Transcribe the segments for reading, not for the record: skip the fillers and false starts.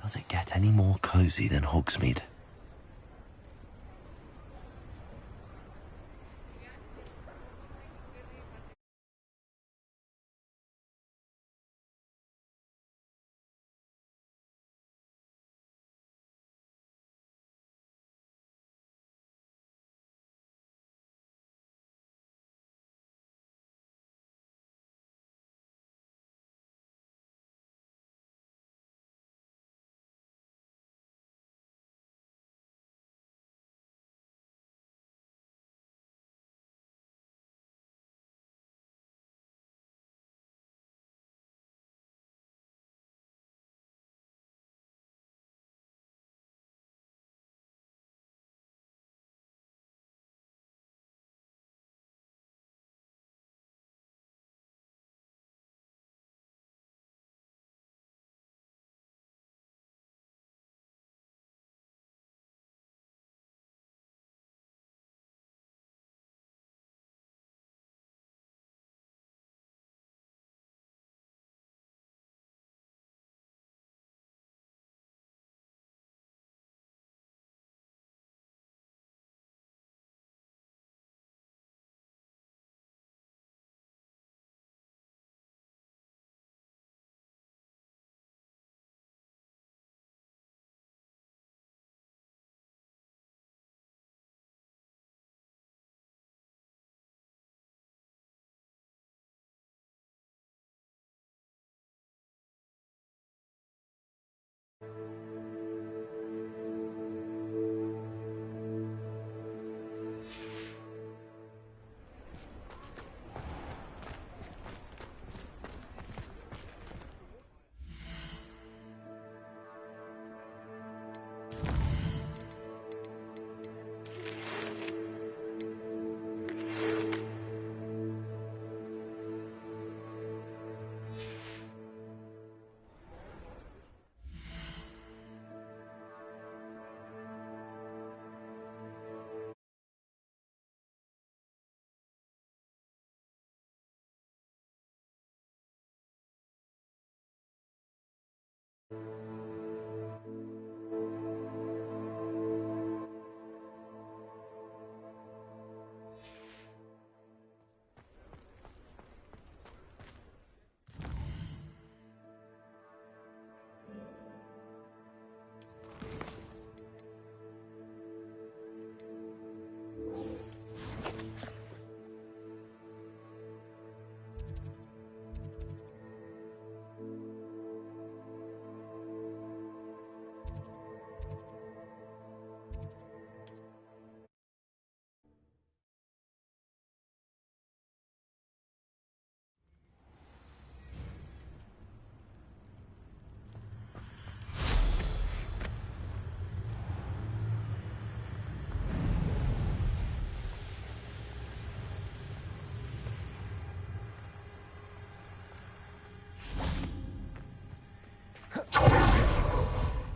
Does it get any more cozy than Hogsmeade?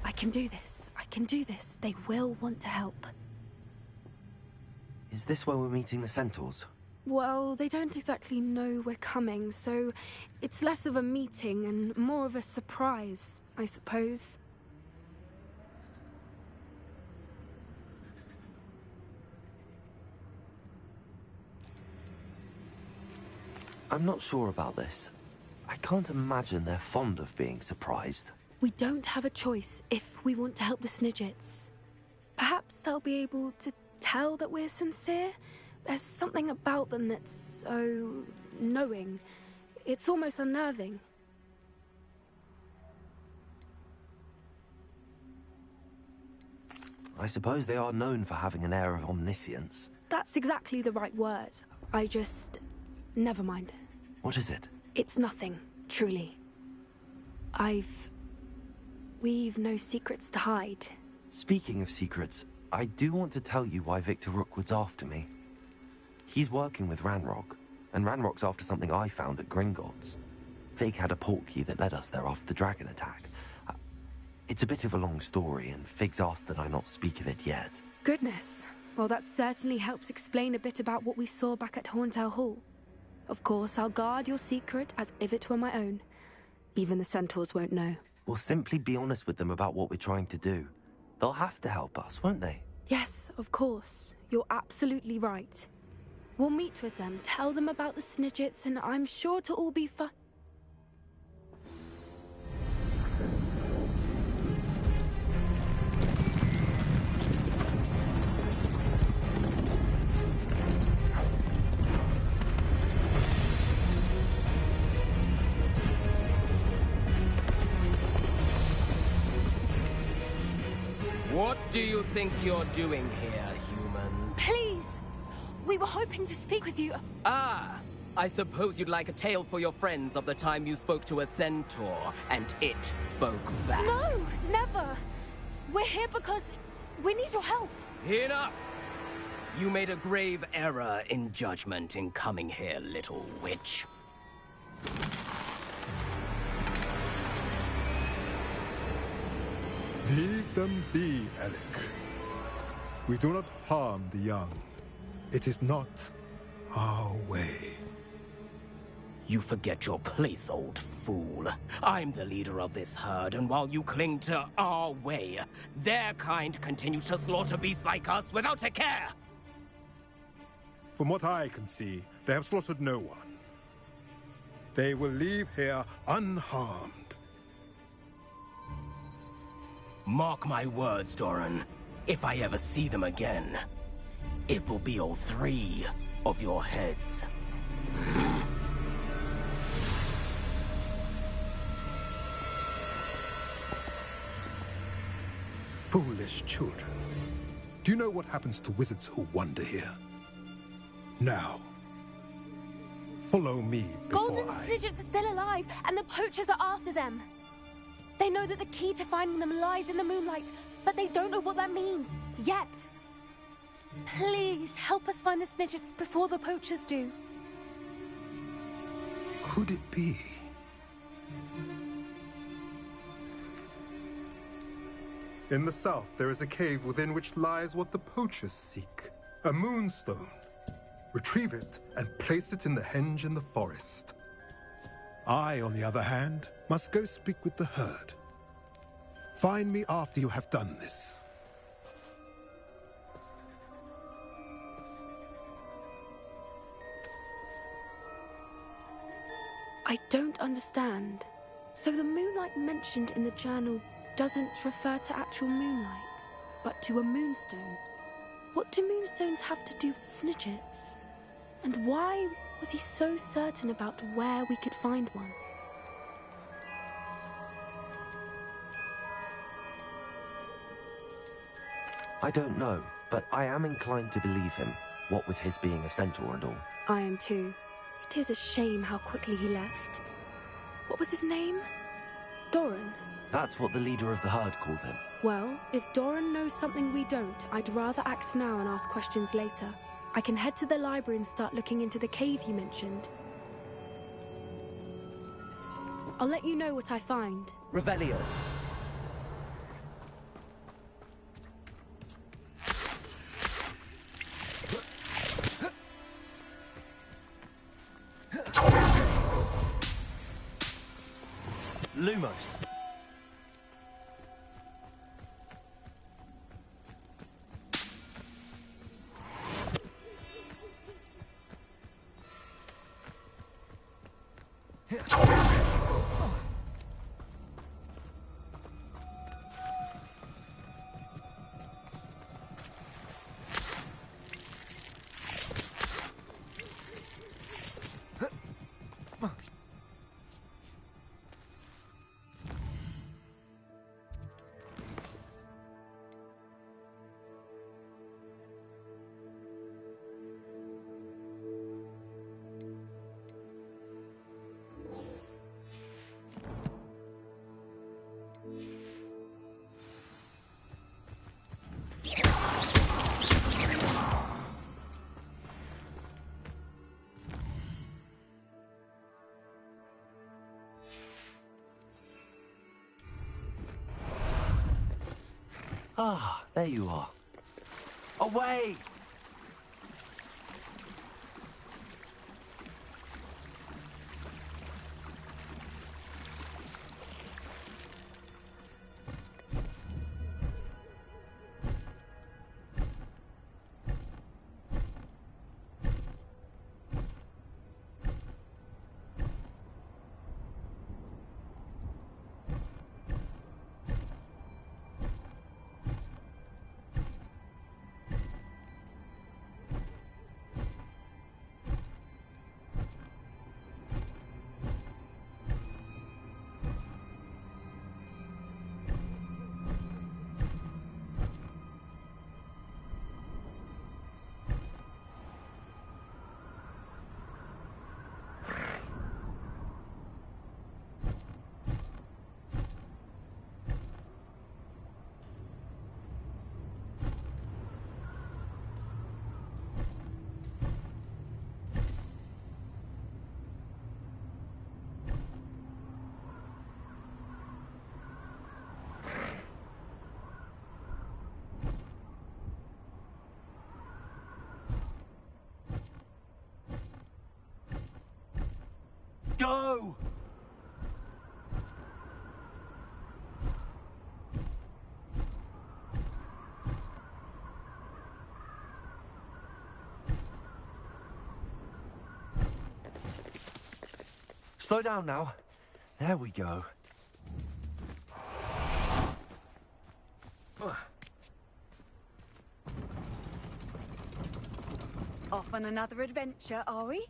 I can do this. I can do this. They will want to help. Is this where we're meeting the Centaurs? Well, they don't exactly know we're coming, so it's less of a meeting and more of a surprise, I suppose. I'm not sure about this. I can't imagine they're fond of being surprised. We don't have a choice if we want to help the Snidgets. Perhaps they'll be able to tell that we're sincere. There's something about them that's so knowing. It's almost unnerving. I suppose they are known for having an air of omniscience. That's exactly the right word. Never mind. What is it? It's nothing, truly. We've no secrets to hide. Speaking of secrets, I do want to tell you why Victor Rookwood's after me. He's working with Ranrock, and Ranrock's after something I found at Gringotts. Fig had a portkey that led us there after the dragon attack. It's a bit of a long story, and Fig's asked that I not speak of it yet. Goodness. Well, that certainly helps explain a bit about what we saw back at Horntail Hall. Of course, I'll guard your secret as if it were my own. Even the Centaurs won't know. We'll simply be honest with them about what we're trying to do. They'll have to help us, won't they? Yes, of course. You're absolutely right. We'll meet with them, tell them about the Snidgets, and I'm sure it'll all be fun. What do you think you're doing here, humans? Please! We were hoping to speak with you. Ah! I suppose you'd like a tale for your friends of the time you spoke to a centaur, and it spoke back. No, never! We're here because we need your help. Enough! You made a grave error in judgment in coming here, little witch. Leave them be, Alec. We do not harm the young. It is not our way. You forget your place, old fool. I'm the leader of this herd, and while you cling to our way, their kind continue to slaughter beasts like us without a care! From what I can see, they have slaughtered no one. They will leave here unharmed. Mark my words, Doran. If I ever see them again, it will be all 3 of your heads. Foolish children. Do you know what happens to wizards who wander here? Now, follow me before Golden Snidgets are still alive, and the poachers are after them. They know that the key to finding them lies in the moonlight, but they don't know what that means, yet. Please, help us find the Snidgets before the poachers do. Could it be? In the south, there is a cave within which lies what the poachers seek. A moonstone. Retrieve it and place it in the henge in the forest. I, on the other hand, must go speak with the herd. Find me after you have done this. I don't understand. So the moonlight mentioned in the journal doesn't refer to actual moonlight, but to a moonstone. What do moonstones have to do with Snidgets? And why was he so certain about where we could find one? I don't know, but I am inclined to believe him, what with his being a centaur and all. I am too. It is a shame how quickly he left. What was his name? Doran? That's what the leader of the herd called him. Well, if Doran knows something we don't, I'd rather act now and ask questions later. I can head to the library and start looking into the cave you mentioned. I'll let you know what I find. Revelio. Lumos. Ah, there you are. Away! go! Slow down now. There we go. Off on another adventure, are we?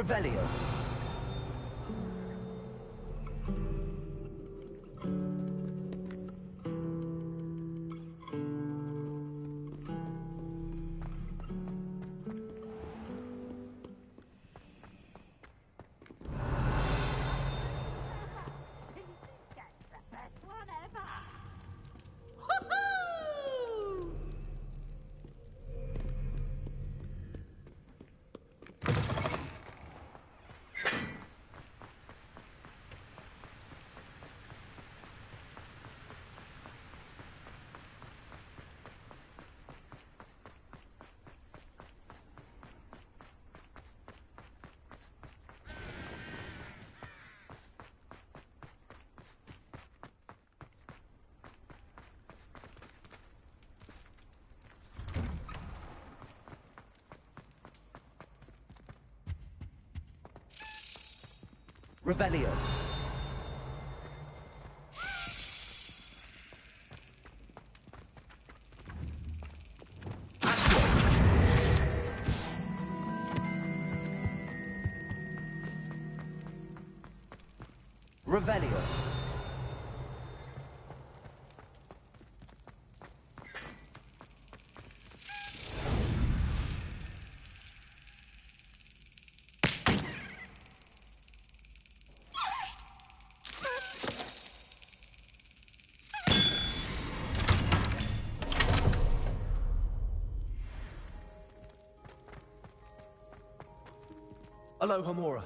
Revelio. Revelio. Revelio. Alohomora.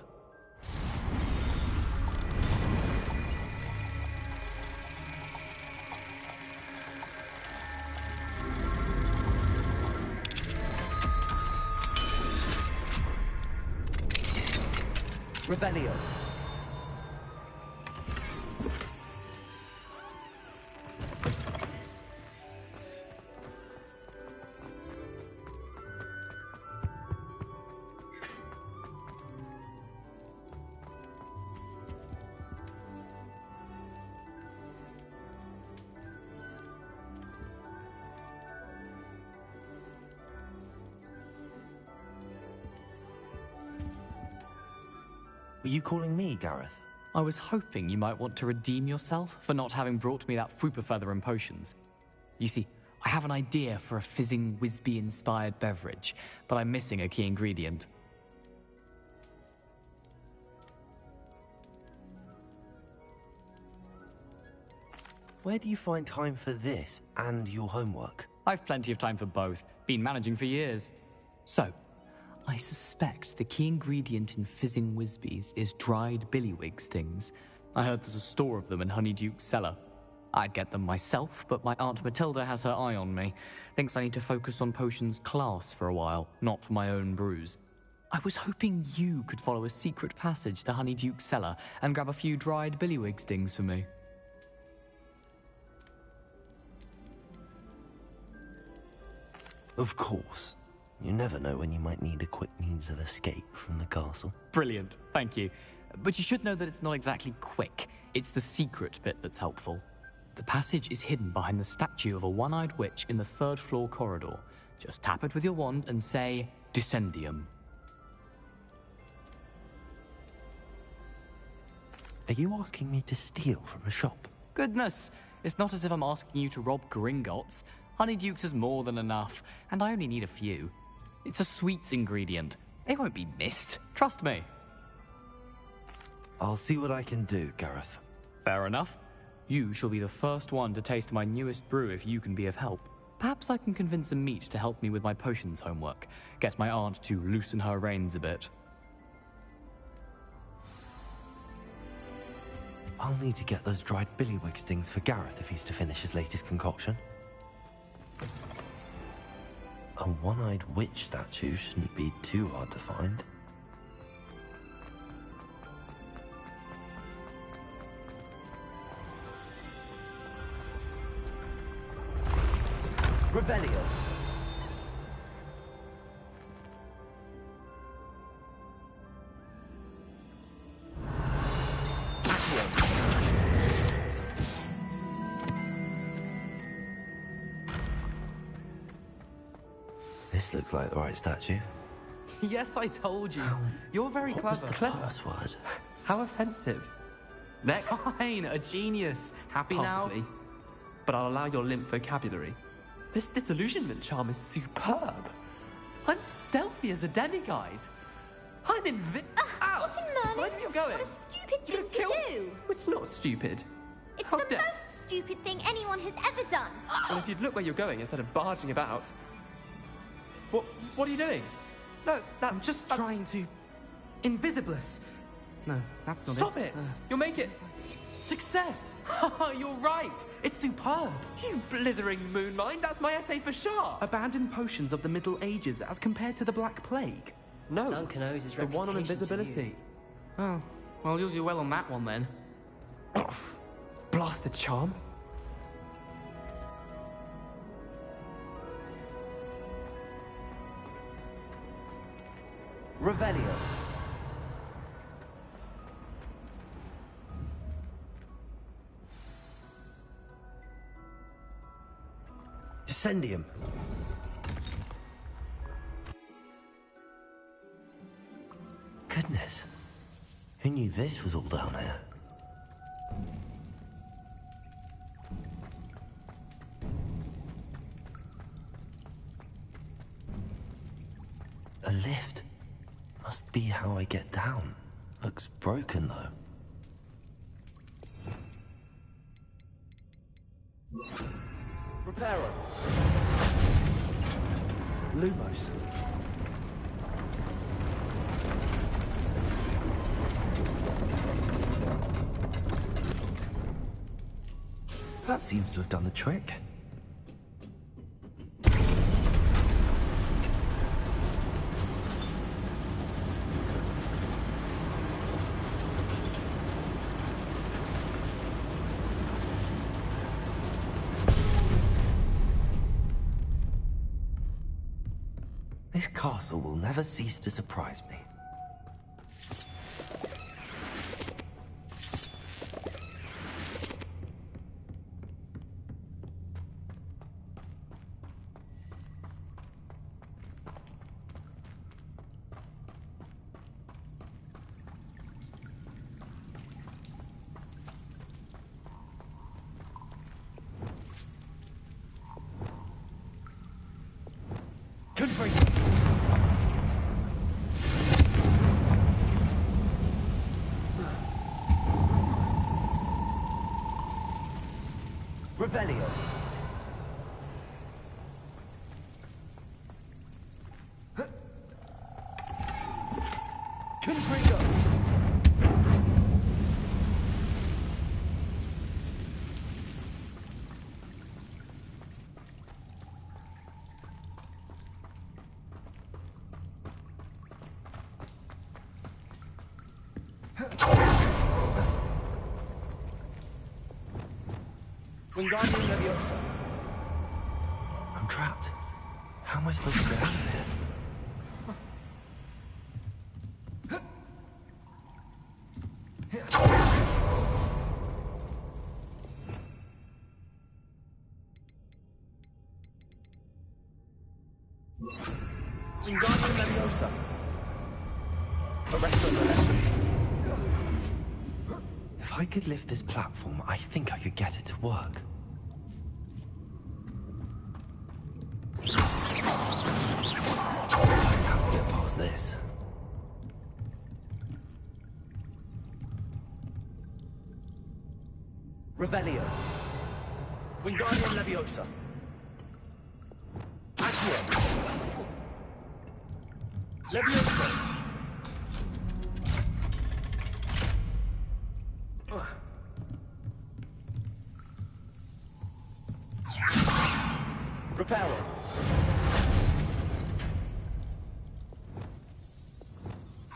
Revelio. Were you calling me, Gareth? I was hoping you might want to redeem yourself for not having brought me that Fupa feather and potions. You see, I have an idea for a fizzing Wisby-inspired beverage, but I'm missing a key ingredient. Where do you find time for this and your homework? I've plenty of time for both. Been managing for years. So, I suspect the key ingredient in fizzing Wisbies is dried billywigs things. I heard there's a store of them in Honeyduke's cellar. I'd get them myself, but my Aunt Matilda has her eye on me. Thinks I need to focus on potions class for a while, not for my own brews. I was hoping you could follow a secret passage to Honeyduke's cellar and grab a few dried billywig stings for me. Of course. You never know when you might need a quick means of escape from the castle. Brilliant, thank you. But you should know that it's not exactly quick. It's the secret bit that's helpful. The passage is hidden behind the statue of a one-eyed witch in the third-floor corridor. Just tap it with your wand and say, Descendium. Are you asking me to steal from a shop? Goodness, it's not as if I'm asking you to rob Gringotts. Honeyduke's is more than enough, and I only need a few. It's a sweets ingredient. They won't be missed, trust me. I'll see what I can do, Gareth. Fair enough. You shall be the first one to taste my newest brew if you can be of help. Perhaps I can convince Amit to help me with my potions homework. Get my aunt to loosen her reins a bit. I'll need to get those dried billywig stings for Gareth if he's to finish his latest concoction. A one-eyed witch statue shouldn't be too hard to find. Revelio. This looks like the right statue. Yes, I told you. You're very What clever. was the password? How offensive. Next. Fine, a genius. Happy Possibly. But I'll allow your limp vocabulary. This disillusionment charm is superb. I'm stealthy as a demiguise. I'm Ow! What in Merlin? Where are you going? What a stupid You thing to kill- do! It's not stupid. It's How the dare- most stupid thing anyone has ever done. Well, if you'd look where you're going instead of barging about. What are you doing? No, I'm just trying to... Invisibless. No, that's not Stop it! You'll make it. Success! You're right! It's superb! You blithering moon mind, that's my essay for sure! Abandoned potions of the Middle Ages as compared to the Black Plague. No, Duncan owes his the one on reputation to you. invisibility. Oh, well, you'll do well on that one then. Blasted charm. Revelio. Descendium. Goodness. Who knew this was all down here? A lift. Must be how I get down. Looks broken, though. Reparo. Lumos. That seems to have done the trick. This castle will never cease to surprise me. Revelio. Confringo. Wingardium Leviosa. I'm trapped. How am I supposed to get out of here? Wingardium Leviosa. Arresto Molestum. If I could lift this platform, I think I could get it to work. I have to get past this. Revelio. Wingardium Leviosa. Accio. Leviosa. Reparo.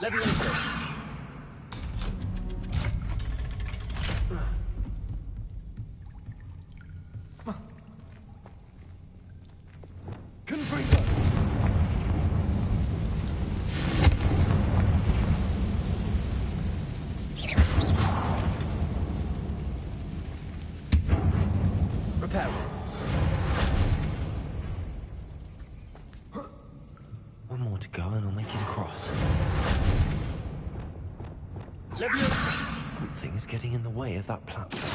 Leviosa. Confringo. Reparo. One more to go and I'll make it across. Leviosa. Something is getting in the way of that platform.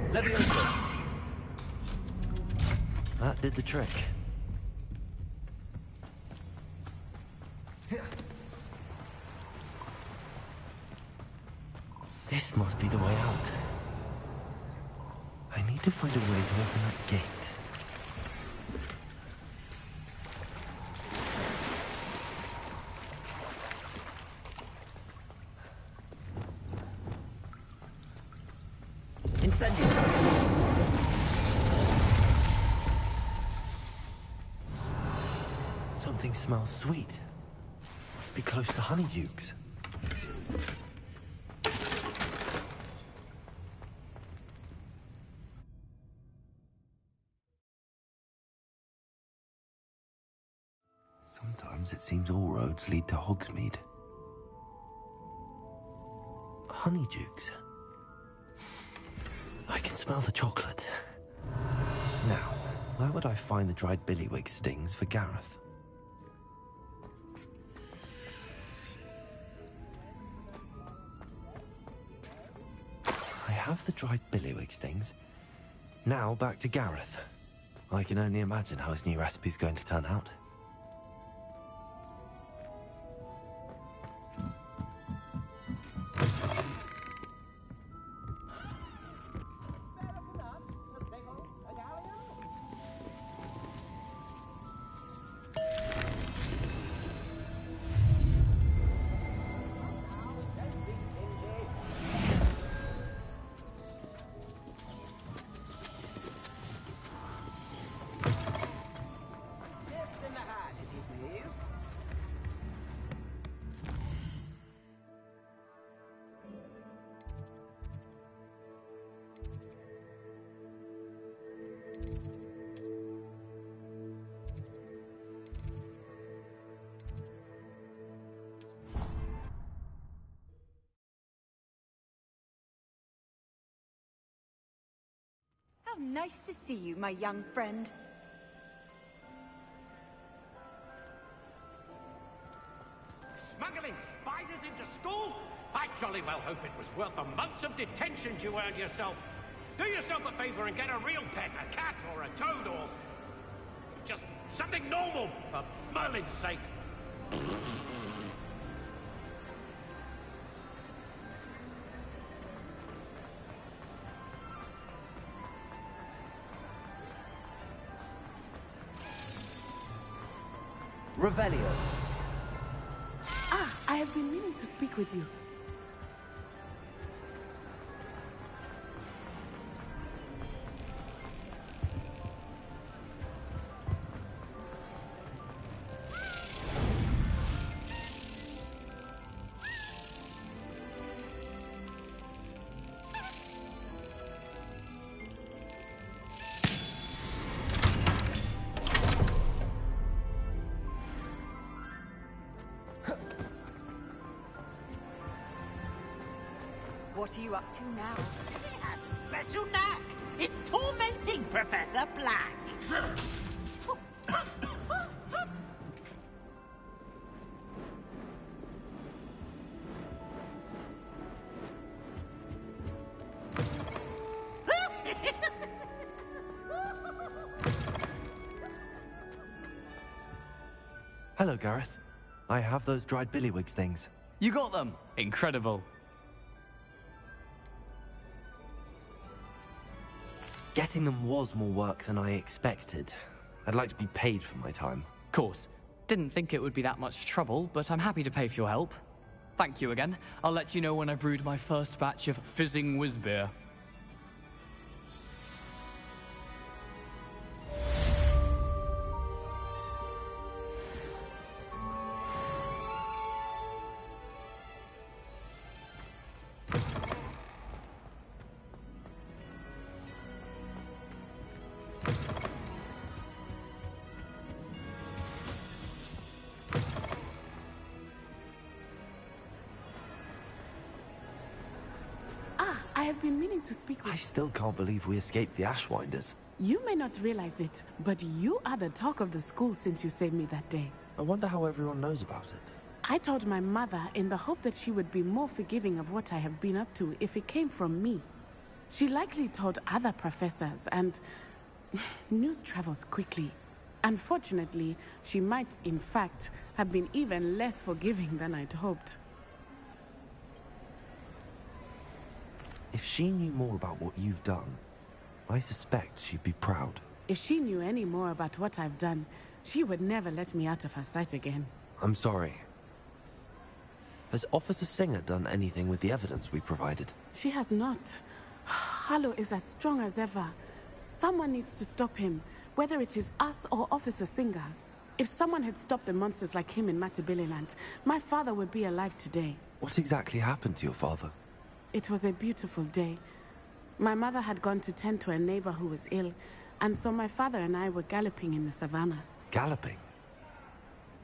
Leviosa. That did the trick. This must be the way out. I need to find a way to open that gate. Incendio. Something smells sweet. Must be close to Honeydukes. Sometimes it seems all roads lead to Hogsmeade. Honeydukes. I can smell the chocolate. Now, where would I find the dried billywig stings for Gareth? I have the dried billywig stings. Now back to Gareth. I can only imagine how his new recipe's going to turn out. How nice to see you, my young friend. Smuggling spiders into school? I jolly well hope it was worth the months of detentions you earned yourself. Do yourself a favor and get a real pet, a cat or a toad or... just something normal, for Merlin's sake. Revelio. Ah, I have been meaning to speak with you. What are you up to now? He has a special knack. It's tormenting Professor Black. Hello, Gareth. I have those dried billywigs things. You got them! Incredible. Getting them was more work than I expected. I'd like to be paid for my time. Course. Didn't think it would be that much trouble, but I'm happy to pay for your help. Thank you again. I'll let you know when I brewed my first batch of fizzing whizbeer. I have been meaning to speak with... I still can't believe we escaped the Ashwinders. You may not realize it, but you are the talk of the school since you saved me that day. I wonder how everyone knows about it. I told my mother in the hope that she would be more forgiving of what I have been up to if it came from me. She likely told other professors, and news travels quickly. Unfortunately, she might, in fact, have been even less forgiving than I'd hoped. If she knew more about what you've done, I suspect she'd be proud. If she knew any more about what I've done, she would never let me out of her sight again. I'm sorry. Has Officer Singer done anything with the evidence we provided? She has not. Harlow is as strong as ever. Someone needs to stop him, whether it is us or Officer Singer. If someone had stopped the monsters like him in Matabeleland, my father would be alive today. What exactly happened to your father? It was a beautiful day. My mother had gone to tend to a neighbor who was ill, and so my father and I were galloping in the savannah. Galloping?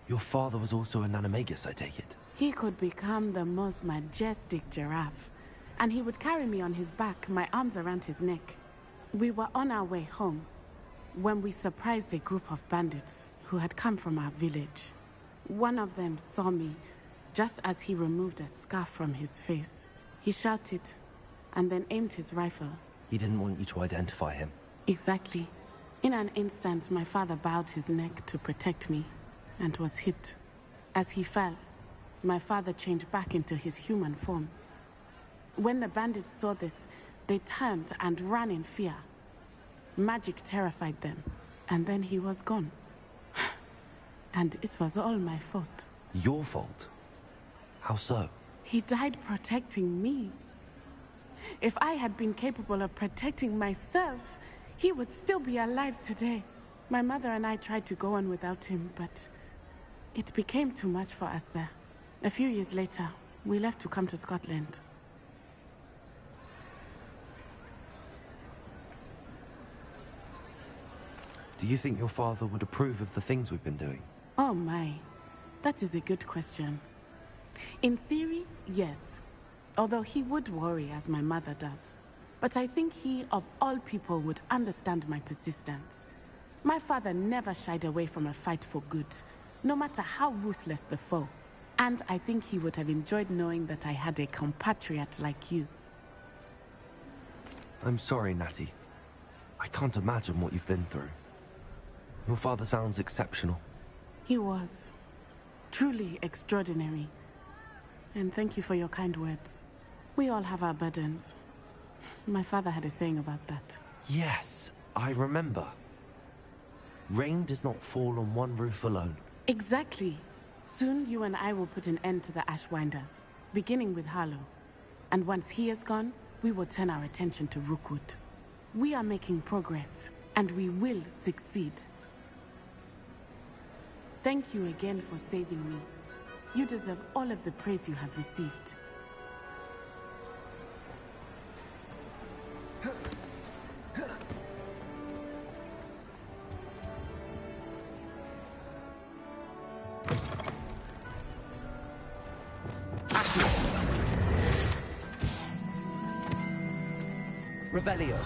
Your father was also an animagus, I take it? He could become the most majestic giraffe, and he would carry me on his back, my arms around his neck. We were on our way home when we surprised a group of bandits who had come from our village. One of them saw me just as he removed a scarf from his face. He shouted, and then aimed his rifle. He didn't want you to identify him. Exactly. In an instant, my father bowed his neck to protect me, and was hit. As he fell, my father changed back into his human form. When the bandits saw this, they turned and ran in fear. Magic terrified them, and then he was gone. And it was all my fault. Your fault? How so? He died protecting me. If I had been capable of protecting myself, he would still be alive today. My mother and I tried to go on without him, but it became too much for us there. A few years later, we left to come to Scotland. Do you think your father would approve of the things we've been doing? Oh my, that is a good question. In theory, yes. Although he would worry as my mother does. But I think he, of all people, would understand my persistence. My father never shied away from a fight for good, no matter how ruthless the foe. And I think he would have enjoyed knowing that I had a compatriot like you. I'm sorry, Natty. I can't imagine what you've been through. Your father sounds exceptional. He was. Truly extraordinary. And thank you for your kind words. We all have our burdens. My father had a saying about that. Yes, I remember. Rain does not fall on one roof alone. Exactly. Soon you and I will put an end to the Ashwinders, beginning with Harlow. And once he is gone, we will turn our attention to Rookwood. We are making progress, and we will succeed. Thank you again for saving me. You deserve all of the praise you have received. Revelio.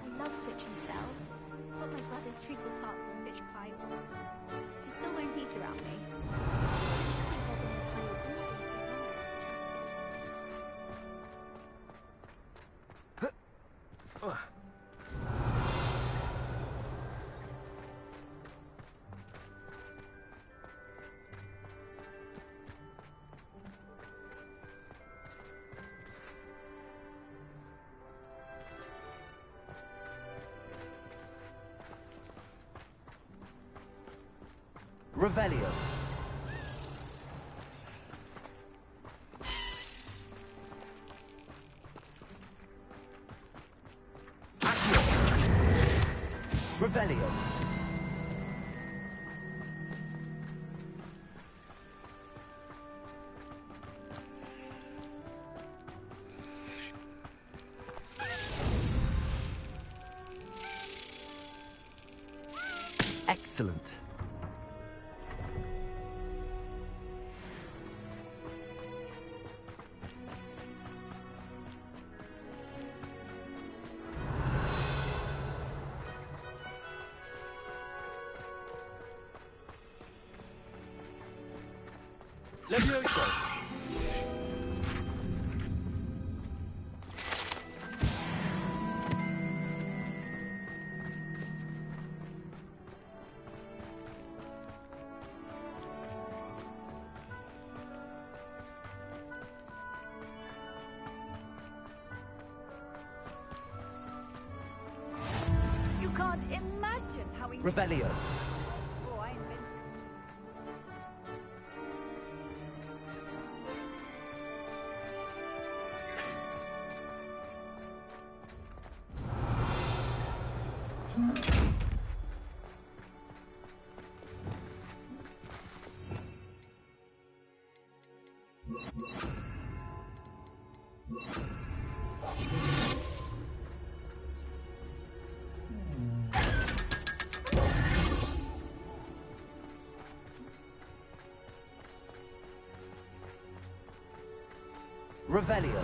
I love switching cells. It's what my brother's treacle tart and bitch pie was. He still won't eat around me. I think there's an entire building Revelio. Accio. Revelio. Excellent. Levioso. You can't imagine how Revelio. Oh, I invented. Revelio.